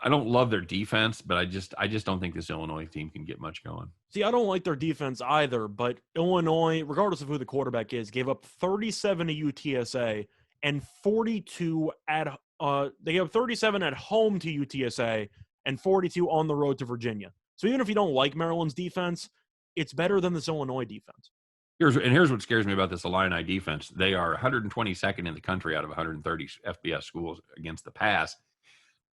don't love their defense, but I just don't think this Illinois team can get much going. See, I don't like their defense either, but Illinois, regardless of who the quarterback is, gave up 37 to UTSA and 42 they gave 37 at home to UTSA and 42 on the road to Virginia. So even if you don't like Maryland's defense, it's better than this Illinois defense. Here's what scares me about this Illini defense. They are 122nd in the country out of 130 FBS schools against the pass.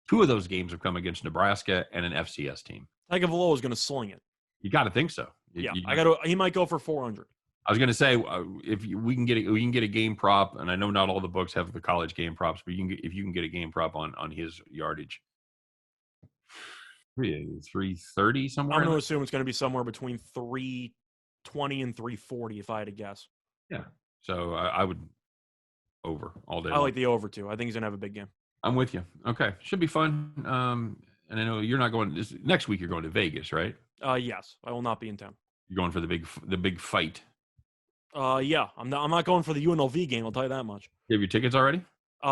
2 of those games have come against Nebraska and an FCS team. Tagovailoa is going to sling it. You got to think so. He might go for 400. I was going to say we can get a game prop, and I know not all the books have the college game props, but if you can get a game prop on his yardage. 330 somewhere. I'm going to assume it's going to be somewhere between 320 and 340 if I had to guess. Yeah. So I would over all day. I like the over too. I think he's going to have a big game. I'm with you. Okay. Should be fun. And I know you're not going next week. You're going to Vegas, right? Yes. I will not be in town. You're going for the big fight. Yeah. I'm not going for the UNLV game. I'll tell you that much. You have your tickets already?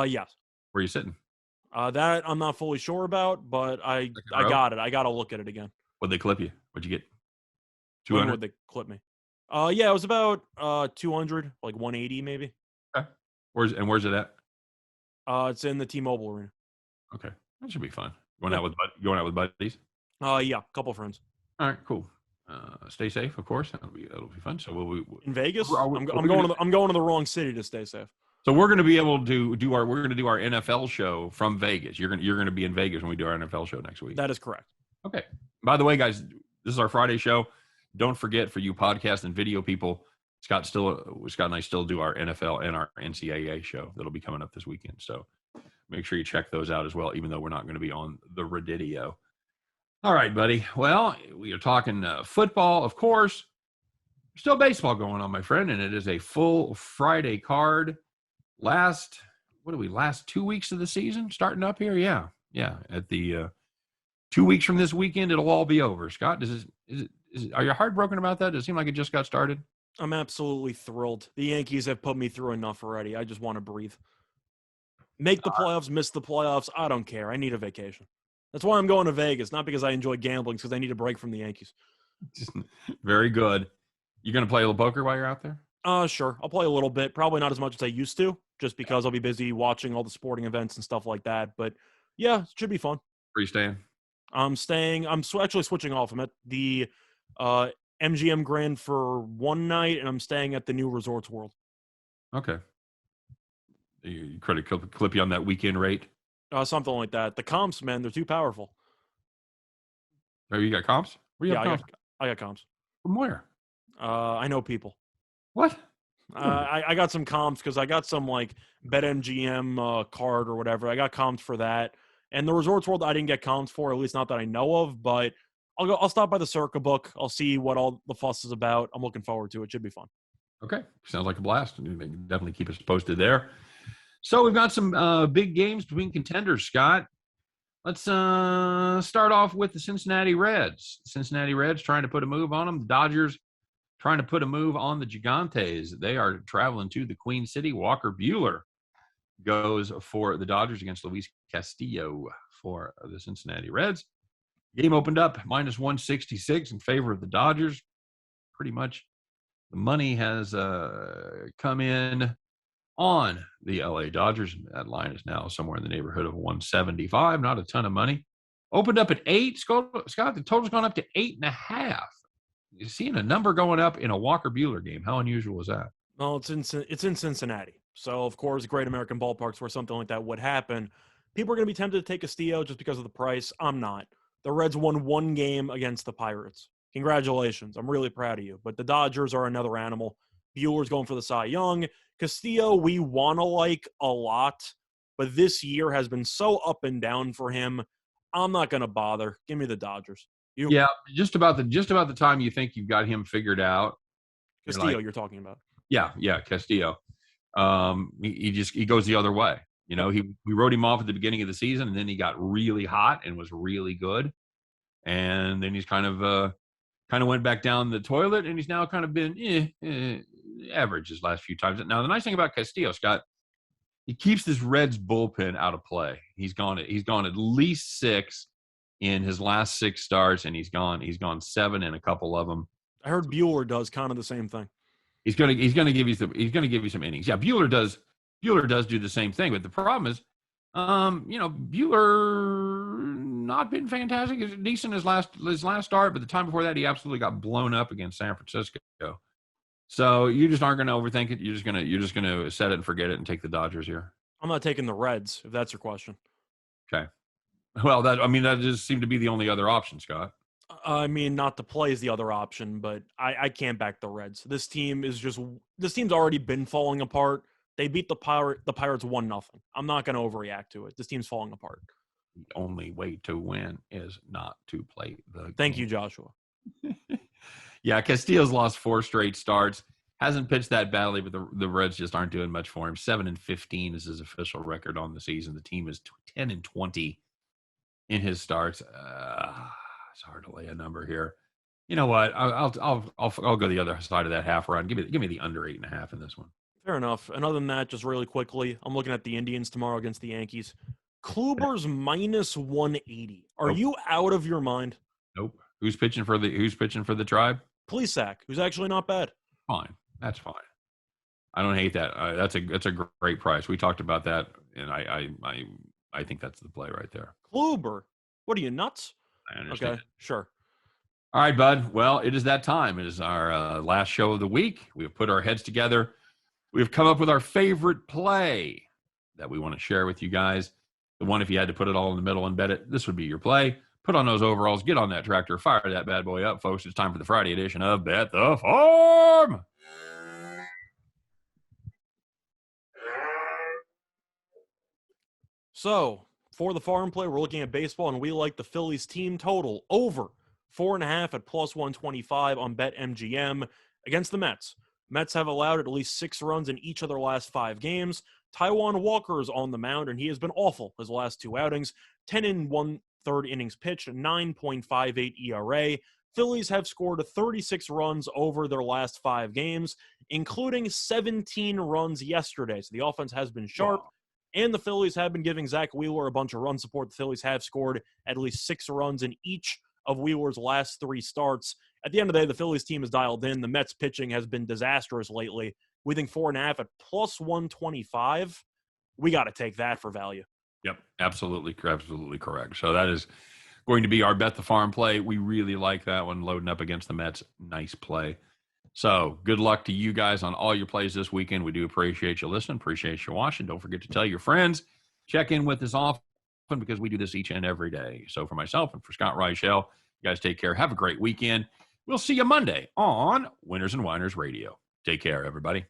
Yes. Where are you sitting? That I'm not fully sure about, but I got it. I got to look at it again. What'd they clip you? What'd you get? 200? Would they clip me? Yeah, it was about 200, like 180 maybe. Okay. Where's it at? It's in the T-Mobile Arena. Okay. That should be fun. Going out with buddies? Yeah, a couple friends. All right, cool. Stay safe, of course. That'll be fun. So we'll in Vegas. I'm going to the wrong city to stay safe. So we're going to be able to do our NFL show from Vegas. You're going to be in Vegas when we do our NFL show next week. That is correct. Okay. By the way, guys, this is our Friday show. Don't forget, for you podcast and video people, Scott and I still do our NFL and our NCAA show that'll be coming up this weekend. So make sure you check those out as well, even though we're not going to be on the Radidio. All right, buddy. Well, we are talking football, of course. Still baseball going on, my friend, and it is a full Friday card. Last 2 weeks of the season starting up here? Yeah. At the 2 weeks from this weekend, it'll all be over. Scott, are you heartbroken about that? Does it seem like it just got started? I'm absolutely thrilled. The Yankees have put me through enough already. I just want to breathe. Make the playoffs, miss the playoffs. I don't care. I need a vacation. That's why I'm going to Vegas, not because I enjoy gambling, because I need a break from the Yankees. Very good. You going to play a little poker while you're out there? Sure. I'll play a little bit. Probably not as much as I used to, just because I'll be busy watching all the sporting events and stuff like that. But, yeah, it should be fun. Where are you staying? I'm actually switching off. I'm at the MGM Grand for one night, and I'm staying at the new Resorts World. Okay. You credit clip you on that weekend rate? Something like that. The comps, man, they're too powerful. Oh, you got comps? Where you have comps? I got comps. From where? I know people. What? I got some comps because I got some like BetMGM card or whatever. I got comps for that. And the Resorts World I didn't get comps for, at least not that I know of, but I'll stop by the Circa book. I'll see what all the fuss is about. I'm looking forward to it. Should be fun. Okay. Sounds like a blast. Definitely keep us posted there. So we've got some big games between contenders, Scott. Let's start off with the Cincinnati Reds. Cincinnati Reds trying to put a move on them. The Dodgers trying to put a move on the Gigantes. They are traveling to the Queen City. Walker Buehler goes for the Dodgers against Luis Castillo for the Cincinnati Reds. Game opened up minus 166 in favor of the Dodgers. Pretty much the money has come in on the LA Dodgers. That line is now somewhere in the neighborhood of 175. Not a ton of money. Opened up at 8. Scott, the total's gone up to 8.5. You're seeing a number going up in a Walker Buehler game. How unusual is that? Well, it's in Cincinnati. So, of course, Great American Ballpark's where something like that would happen. People are going to be tempted to take Castillo just because of the price. I'm not. The Reds won 1 game against the Pirates. Congratulations. I'm really proud of you. But the Dodgers are another animal. Buehler's going for the Cy Young. Castillo, we want to like a lot, but this year has been so up and down for him. I'm not going to bother. Give me the Dodgers. You? Yeah, just about the time you think you've got him figured out. Castillo, you're talking about. Yeah, Castillo. He goes the other way. You know, we wrote him off at the beginning of the season, and then he got really hot and was really good, and then he's kind of went back down the toilet, and he's now kind of been average his last few times. Now, the nice thing about Castillo, Scott, he keeps this Reds bullpen out of play. He's gone at least 6 in his last 6 starts, and he's gone 7 in a couple of them. I heard Buehler does kind of the same thing. He's gonna give you some innings. Yeah, Buehler does do the same thing, but the problem is, Buehler not been fantastic. He's decent his last start, but the time before that, he absolutely got blown up against San Francisco. So you just aren't going to overthink it. You're just gonna set it and forget it and take the Dodgers here. I'm not taking the Reds, if that's your question. Okay. Well, that just seemed to be the only other option, Scott. I mean, not to play is the other option, but I can't back the Reds. This team's already been falling apart. They beat the Pirates 1-0. I'm not going to overreact to it. This team's falling apart. The only way to win is not to play the game. Thank you, Joshua. Yeah, Castillo's lost 4 straight starts. Hasn't pitched that badly, but the Reds just aren't doing much for him. 7-15 is his official record on the season. The team is 10-20 in his starts. It's hard to lay a number here. You know what? I'll go the other side of that half run. Give me the under 8.5 in this one. Fair enough. And other than that, just really quickly, I'm looking at the Indians tomorrow against the Yankees. Kluber's minus 180. Are you out of your mind? Nope. Who's pitching for the Tribe? Plesac, who's actually not bad. Fine. That's fine. I don't hate that. That's a great price. We talked about that, and I think that's the play right there. Kluber. What are you, nuts? I understand. Okay, sure. All right, bud. Well, it is that time. It is our last show of the week. We have put our heads together. We've come up with our favorite play that we want to share with you guys. The one, if you had to put it all in the middle and bet it, this would be your play. Put on those overalls, get on that tractor, fire that bad boy up, folks. It's time for the Friday edition of Bet the Farm. So, for the farm play, we're looking at baseball, and we like the Phillies team total over 4.5 at plus 125 on BetMGM against the Mets. Mets have allowed at least 6 runs in each of their last 5 games. Taijuan Walker is on the mound, and he has been awful his last 2 outings. 10 1/3 innings pitched, 9.58 ERA. Phillies have scored 36 runs over their last 5 games, including 17 runs yesterday. So the offense has been sharp. Wow. And the Phillies have been giving Zach Wheeler a bunch of run support. The Phillies have scored at least 6 runs in each of Wheeler's last 3 starts. At the end of the day, the Phillies team is dialed in. The Mets pitching has been disastrous lately. We think 4.5 at plus 125. We got to take that for value. Yep, absolutely correct. So that is going to be our Bet the Farm play. We really like that one, loading up against the Mets. Nice play. So good luck to you guys on all your plays this weekend. We do appreciate you listening, appreciate you watching. Don't forget to tell your friends. Check in with us often because we do this each and every day. So for myself and for Scott Reichel, you guys take care. Have a great weekend. We'll see you Monday on Winners and Winers Radio. Take care, everybody.